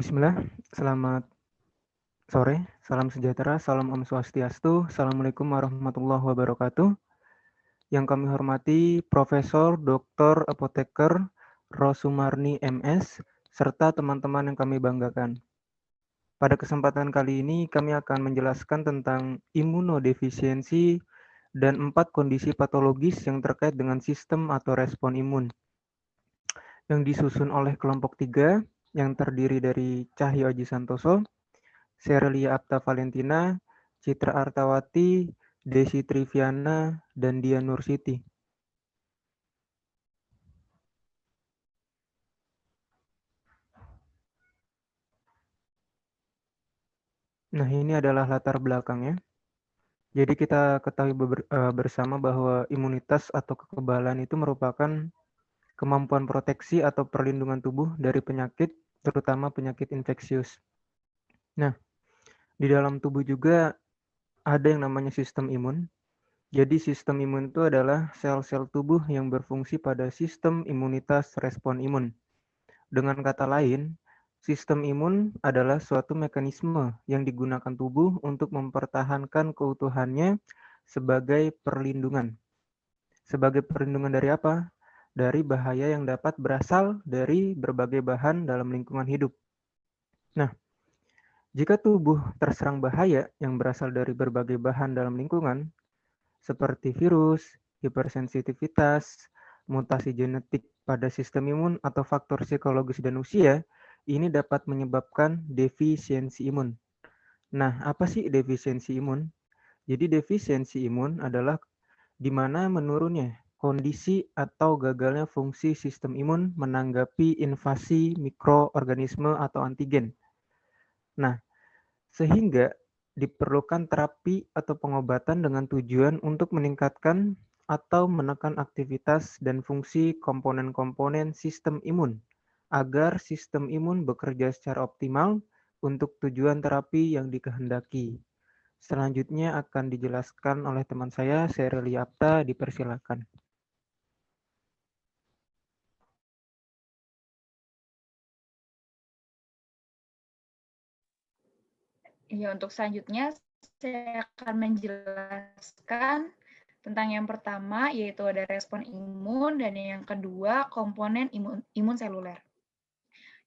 Bismillah, selamat sore, salam sejahtera, salam Om Swastiastu, Assalamualaikum warahmatullahi wabarakatuh. Yang kami hormati Profesor Dr. Apoteker Rosumarni MS, serta teman-teman yang kami banggakan. Pada kesempatan kali ini kami akan menjelaskan tentang imunodefisiensi dan 4 kondisi patologis yang terkait dengan sistem atau respon imun, yang disusun oleh kelompok 3 yang terdiri dari Cahyo Aji Santoso, Sherelia Apta Valentina, Citra Artawati, Desi Triviana, dan Dian Nursiti. Nah, ini adalah latar belakangnya. Jadi kita ketahui bersama bahwa imunitas atau kekebalan itu merupakan kemampuan proteksi atau perlindungan tubuh dari penyakit, terutama penyakit infeksius. Nah, di dalam tubuh juga ada yang namanya sistem imun. Jadi sistem imun itu adalah sel-sel tubuh yang berfungsi pada sistem imunitas respon imun. Dengan kata lain, sistem imun adalah suatu mekanisme yang digunakan tubuh untuk mempertahankan keutuhannya sebagai perlindungan. Sebagai perlindungan dari apa? Dari bahaya yang dapat berasal dari berbagai bahan dalam lingkungan hidup. Nah, jika tubuh terserang bahaya yang berasal dari berbagai bahan dalam lingkungan, seperti virus, hipersensitivitas, mutasi genetik pada sistem imun, atau faktor psikologis dan usia, ini dapat menyebabkan defisiensi imun. Nah, apa sih defisiensi imun? Jadi defisiensi imun adalah di mana menurunnya kondisi atau gagalnya fungsi sistem imun menanggapi invasi mikroorganisme atau antigen. Nah, sehingga diperlukan terapi atau pengobatan dengan tujuan untuk meningkatkan atau menekan aktivitas dan fungsi komponen-komponen sistem imun agar sistem imun bekerja secara optimal untuk tujuan terapi yang dikehendaki. Selanjutnya akan dijelaskan oleh teman saya, Sherelia Apta, dipersilakan. Ya, untuk selanjutnya saya akan menjelaskan tentang yang pertama, yaitu ada respon imun, dan yang kedua, komponen imun seluler.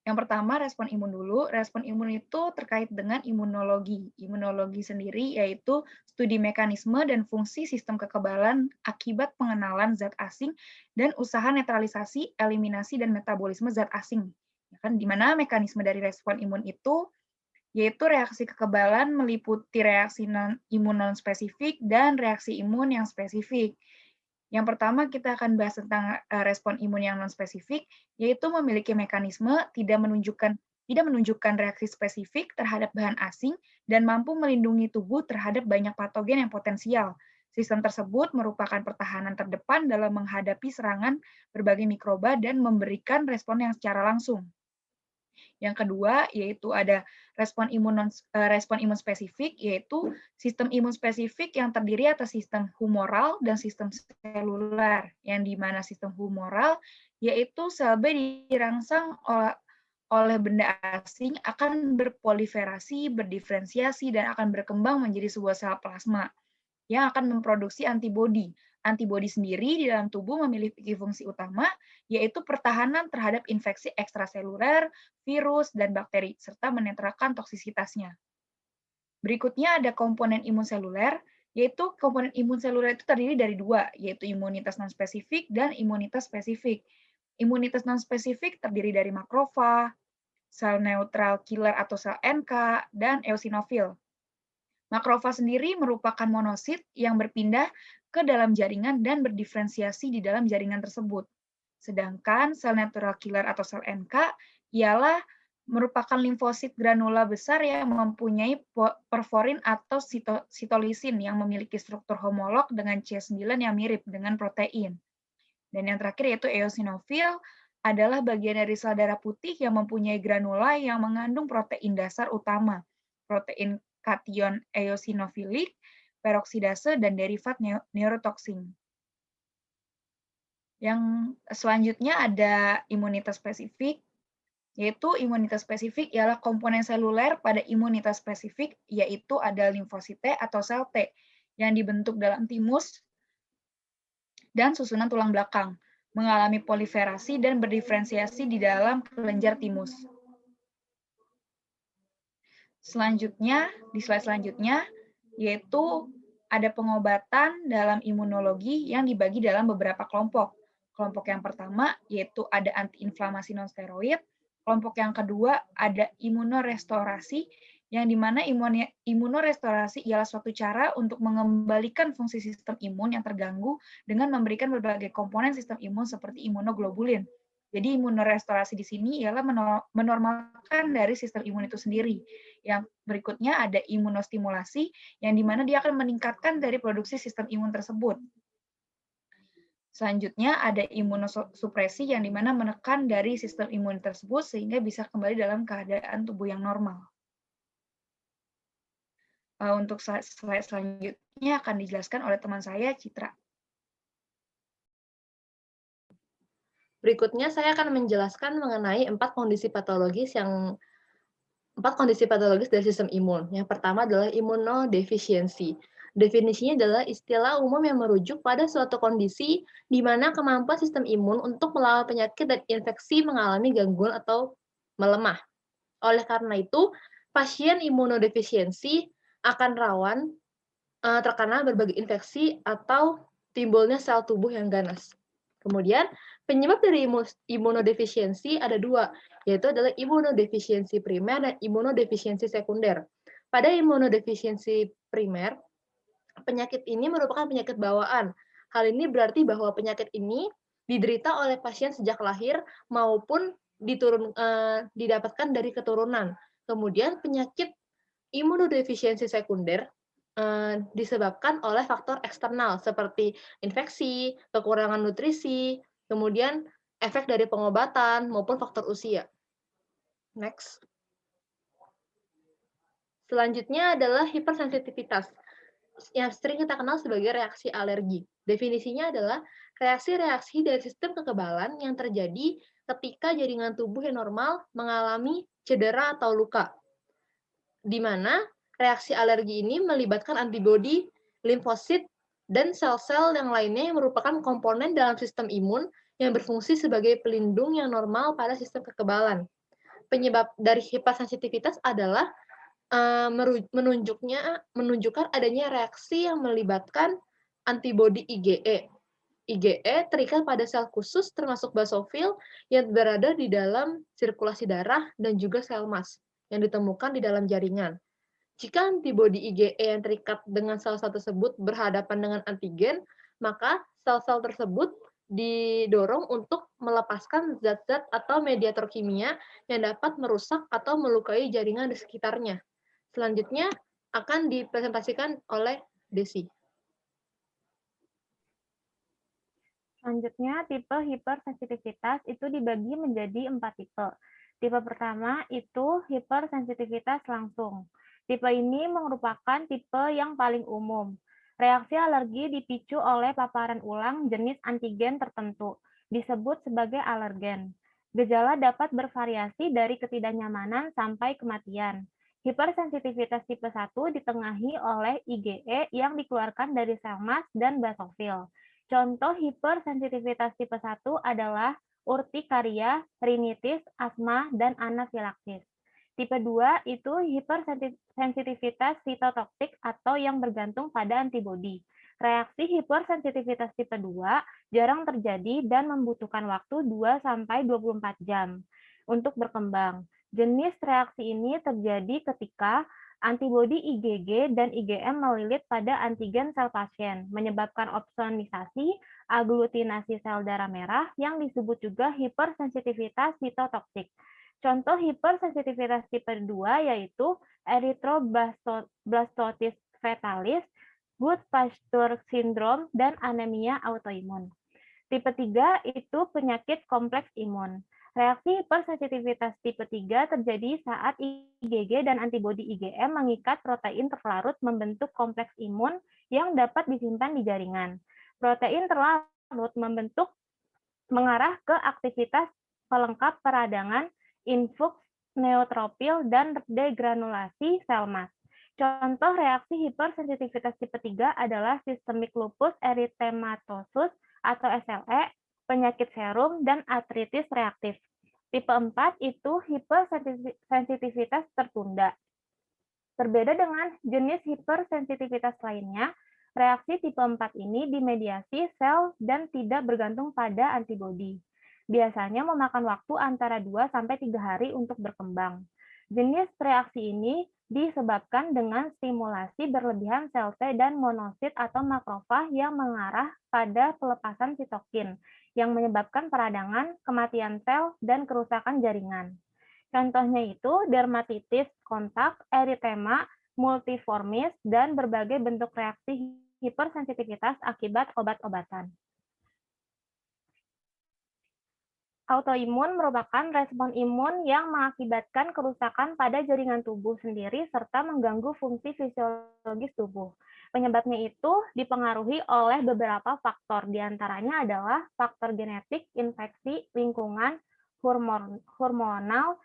Yang pertama, respon imun dulu. Respon imun itu terkait dengan imunologi. Imunologi sendiri yaitu studi mekanisme dan fungsi sistem kekebalan akibat pengenalan zat asing dan usaha netralisasi, eliminasi, dan metabolisme zat asing. Di mana mekanisme dari respon imun itu yaitu reaksi kekebalan meliputi reaksi imun non-spesifik dan reaksi imun yang spesifik. Yang pertama kita akan bahas tentang respon imun yang non-spesifik, yaitu memiliki mekanisme tidak menunjukkan reaksi spesifik terhadap bahan asing dan mampu melindungi tubuh terhadap banyak patogen yang potensial. Sistem tersebut merupakan pertahanan terdepan dalam menghadapi serangan berbagai mikroba dan memberikan respon yang secara langsung. Yang kedua yaitu ada respon imun spesifik, yaitu sistem imun spesifik yang terdiri atas sistem humoral dan sistem seluler, yang di mana sistem humoral yaitu sel B dirangsang oleh benda asing akan berproliferasi, berdiferensiasi, dan akan berkembang menjadi sebuah sel plasma yang akan memproduksi antibodi. Antibodi sendiri di dalam tubuh memiliki fungsi utama, yaitu pertahanan terhadap infeksi ekstraseluler, virus, dan bakteri, serta menetralkan toksisitasnya. Berikutnya ada komponen imun seluler, yaitu komponen imun seluler itu terdiri dari dua, yaitu imunitas non-spesifik dan imunitas spesifik. Imunitas non-spesifik terdiri dari makrofag, sel neutral killer atau sel NK, dan eosinofil. Makrofag sendiri merupakan monosit yang berpindah ke dalam jaringan dan berdiferensiasi di dalam jaringan tersebut. Sedangkan sel natural killer atau sel NK ialah merupakan limfosit granula besar yang mempunyai perforin atau sitolisin yang memiliki struktur homolog dengan C9 yang mirip dengan protein. Dan yang terakhir yaitu eosinofil adalah bagian dari sel darah putih yang mempunyai granula yang mengandung protein dasar utama, protein kation eosinofilik, peroksidase, dan derivat neurotoksin. Yang selanjutnya ada imunitas spesifik. Yaitu imunitas spesifik ialah komponen seluler pada imunitas spesifik, yaitu ada limfosit T atau sel T yang dibentuk dalam timus dan susunan tulang belakang, mengalami proliferasi dan berdiferensiasi di dalam kelenjar timus. Selanjutnya, di slide selanjutnya, yaitu ada pengobatan dalam imunologi yang dibagi dalam beberapa kelompok. Kelompok yang pertama yaitu ada antiinflamasi non-steroid, kelompok yang kedua ada imunorestorasi, yang dimana imunorestorasi ialah suatu cara untuk mengembalikan fungsi sistem imun yang terganggu dengan memberikan berbagai komponen sistem imun seperti imunoglobulin. Jadi imunorestorasi di sini ialah menormalkan dari sistem imun itu sendiri. Yang berikutnya ada imunostimulasi, yang dimana dia akan meningkatkan dari produksi sistem imun tersebut. Selanjutnya ada imunosupresi yang dimana menekan dari sistem imun tersebut sehingga bisa kembali dalam keadaan tubuh yang normal. Untuk slide selanjutnya akan dijelaskan oleh teman saya, Citra. Berikutnya saya akan menjelaskan mengenai 4 kondisi patologis dari sistem imun. Yang pertama adalah imunodefisiensi. Definisinya adalah istilah umum yang merujuk pada suatu kondisi di mana kemampuan sistem imun untuk melawan penyakit dan infeksi mengalami gangguan atau melemah. Oleh karena itu, pasien imunodefisiensi akan rawan terkena berbagai infeksi atau timbulnya sel tubuh yang ganas. Kemudian, penyebab dari imunodefisiensi ada 2, yaitu adalah imunodefisiensi primer dan imunodefisiensi sekunder. Pada imunodefisiensi primer, penyakit ini merupakan penyakit bawaan. Hal ini berarti bahwa penyakit ini diderita oleh pasien sejak lahir maupun didapatkan dari keturunan. Kemudian penyakit imunodefisiensi sekunder disebabkan oleh faktor eksternal seperti infeksi, kekurangan nutrisi, kemudian efek dari pengobatan maupun faktor usia. Next. Selanjutnya adalah hipersensitivitas, yang sering kita kenal sebagai reaksi alergi. Definisinya adalah reaksi-reaksi dari sistem kekebalan yang terjadi ketika jaringan tubuh yang normal mengalami cedera atau luka, di mana reaksi alergi ini melibatkan antibodi, limfosit, dan sel-sel yang lainnya yang merupakan komponen dalam sistem imun yang berfungsi sebagai pelindung yang normal pada sistem kekebalan. Penyebab dari hipersensitivitas adalah menunjukkan adanya reaksi yang melibatkan antibodi IgE. IgE terikat pada sel khusus termasuk basofil yang berada di dalam sirkulasi darah dan juga sel mas yang ditemukan di dalam jaringan. Jika antibodi IgE yang terikat dengan sel-sel tersebut berhadapan dengan antigen, maka sel-sel tersebut didorong untuk melepaskan zat-zat atau mediator kimia yang dapat merusak atau melukai jaringan di sekitarnya. Selanjutnya akan dipresentasikan oleh Desi. Selanjutnya, tipe hipersensitivitas itu dibagi menjadi 4 tipe. Tipe pertama itu hipersensitivitas langsung. Tipe ini merupakan tipe yang paling umum. Reaksi alergi dipicu oleh paparan ulang jenis antigen tertentu, disebut sebagai alergen. Gejala dapat bervariasi dari ketidaknyamanan sampai kematian. Hipersensitivitas tipe 1 ditengahi oleh IgE yang dikeluarkan dari sel mas dan basofil. Contoh hipersensitivitas tipe 1 adalah urtikaria, rinitis, asma, dan anafilaksis. Tipe 2 itu hipersensitivitas sitotoksik atau yang bergantung pada antibodi. Reaksi hipersensitivitas tipe 2 jarang terjadi dan membutuhkan waktu 2-24 jam untuk berkembang. Jenis reaksi ini terjadi ketika antibodi IgG dan IgM melilit pada antigen sel pasien, menyebabkan opsonisasi aglutinasi sel darah merah yang disebut juga hipersensitivitas sitotoksik. Contoh hipersensitivitas tipe 2 yaitu erythroblastosis fetalis, Goodpasture syndrome, dan anemia autoimun. Tipe 3 itu penyakit kompleks imun. Reaksi hipersensitivitas tipe 3 terjadi saat IgG dan antibodi IgM mengikat protein terlarut membentuk kompleks imun yang dapat disimpan di jaringan. Protein terlarut mengarah ke aktivitas pelengkap peradangan influx neutropil, dan degranulasi sel mas. Contoh reaksi hipersensitivitas tipe 3 adalah sistemik lupus erythematosus atau SLE, penyakit serum, dan artritis reaktif. Tipe 4 itu hipersensitivitas tertunda. Berbeda dengan jenis hipersensitivitas lainnya, reaksi tipe 4 ini dimediasi sel dan tidak bergantung pada antibodi. Biasanya memakan waktu antara 2-3 hari untuk berkembang. Jenis reaksi ini disebabkan dengan stimulasi berlebihan sel T dan monosit atau makrofag yang mengarah pada pelepasan sitokin, yang menyebabkan peradangan, kematian sel, dan kerusakan jaringan. Contohnya itu dermatitis kontak, eritema, multiformis, dan berbagai bentuk reaksi hipersensitivitas akibat obat-obatan. Autoimun merupakan respon imun yang mengakibatkan kerusakan pada jaringan tubuh sendiri serta mengganggu fungsi fisiologis tubuh. Penyebabnya itu dipengaruhi oleh beberapa faktor, diantaranya adalah faktor genetik, infeksi, lingkungan, hormonal,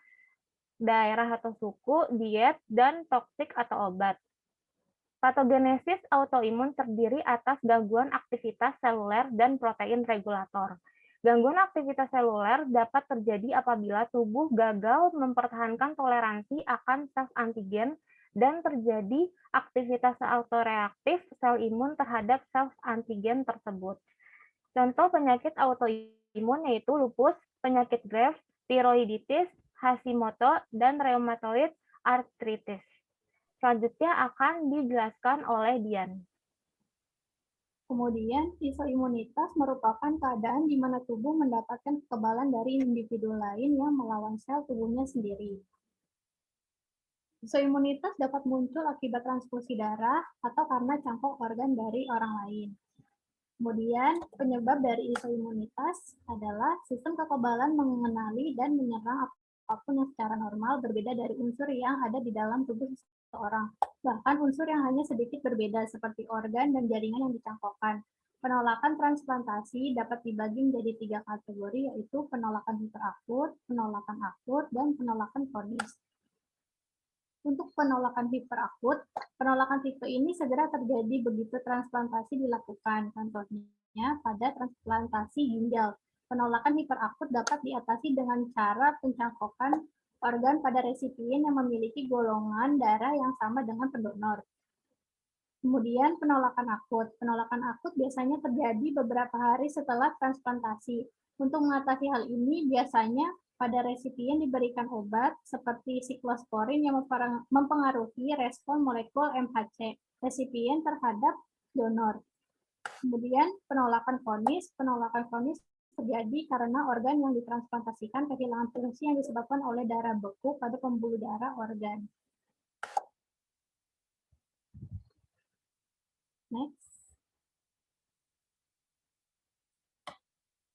daerah atau suku, diet, dan toksik atau obat. Patogenesis autoimun terdiri atas gangguan aktivitas seluler dan protein regulator. Gangguan aktivitas seluler dapat terjadi apabila tubuh gagal mempertahankan toleransi akan sel antigen dan terjadi aktivitas autoreaktif sel imun terhadap sel antigen tersebut. Contoh penyakit autoimun yaitu lupus, penyakit Graves, tiroiditis, Hashimoto, dan rheumatoid arthritis. Selanjutnya akan dijelaskan oleh Dian. Kemudian, isoimunitas merupakan keadaan di mana tubuh mendapatkan kekebalan dari individu lain yang melawan sel tubuhnya sendiri. Isoimunitas dapat muncul akibat transfusi darah atau karena cangkok organ dari orang lain. Kemudian, penyebab dari isoimunitas adalah sistem kekebalan mengenali dan menyerang apapun yang secara normal berbeda dari unsur yang ada di dalam tubuh seseorang. Bahkan unsur yang hanya sedikit berbeda seperti organ dan jaringan yang dicangkokkan. Penolakan transplantasi dapat dibagi menjadi 3 kategori, yaitu penolakan hiperakut, penolakan akut, dan penolakan kronis. Untuk penolakan hiperakut, penolakan tipe ini segera terjadi begitu transplantasi dilakukan. Contohnya pada transplantasi ginjal. Penolakan hiperakut dapat diatasi dengan cara pencangkokan organ pada resipien yang memiliki golongan darah yang sama dengan pendonor. Kemudian penolakan akut. Penolakan akut biasanya terjadi beberapa hari setelah transplantasi. Untuk mengatasi hal ini, biasanya pada resipien diberikan obat seperti siklosporin yang mempengaruhi respon molekul MHC resipien terhadap donor. Kemudian penolakan kronis. Penolakan kronis terjadi karena organ yang ditransplantasikan kehilangan fungsi yang disebabkan oleh darah beku pada pembuluh darah organ. Next.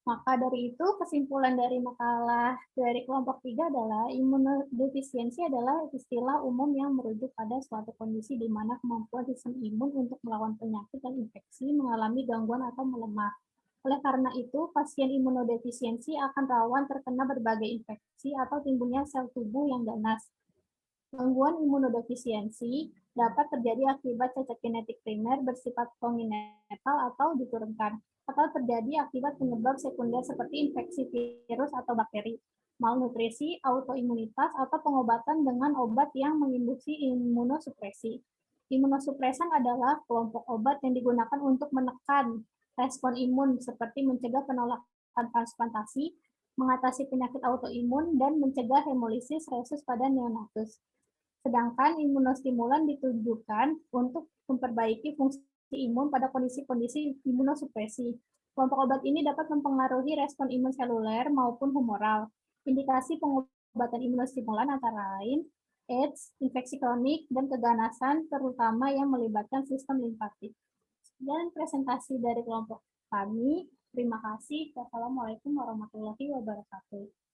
Maka dari itu, kesimpulan dari makalah dari kelompok 3 adalah imunodefisiensi adalah istilah umum yang merujuk pada suatu kondisi di mana kemampuan sistem imun untuk melawan penyakit dan infeksi mengalami gangguan atau melemah. Oleh karena itu, pasien imunodefisiensi akan rawan terkena berbagai infeksi atau timbulnya sel tubuh yang ganas. Gangguan imunodefisiensi dapat terjadi akibat cacat genetik primer bersifat kongenital atau diturunkan, atau terjadi akibat penyebab sekunder seperti infeksi virus atau bakteri, malnutrisi, autoimunitas, atau pengobatan dengan obat yang menginduksi imunosupresi. Imunosupresan adalah kelompok obat yang digunakan untuk menekan respon imun seperti mencegah penolakan transplantasi, mengatasi penyakit autoimun, dan mencegah hemolisis resus pada neonatus. Sedangkan imunostimulan ditujukan untuk memperbaiki fungsi imun pada kondisi-kondisi imunosupresi. Kelompok obat ini dapat mempengaruhi respon imun seluler maupun humoral. Indikasi pengobatan imunostimulan antara lain AIDS, infeksi kronik, dan keganasan terutama yang melibatkan sistem limfatik. Dan presentasi dari kelompok kami. Terima kasih. Wassalamualaikum warahmatullahi wabarakatuh.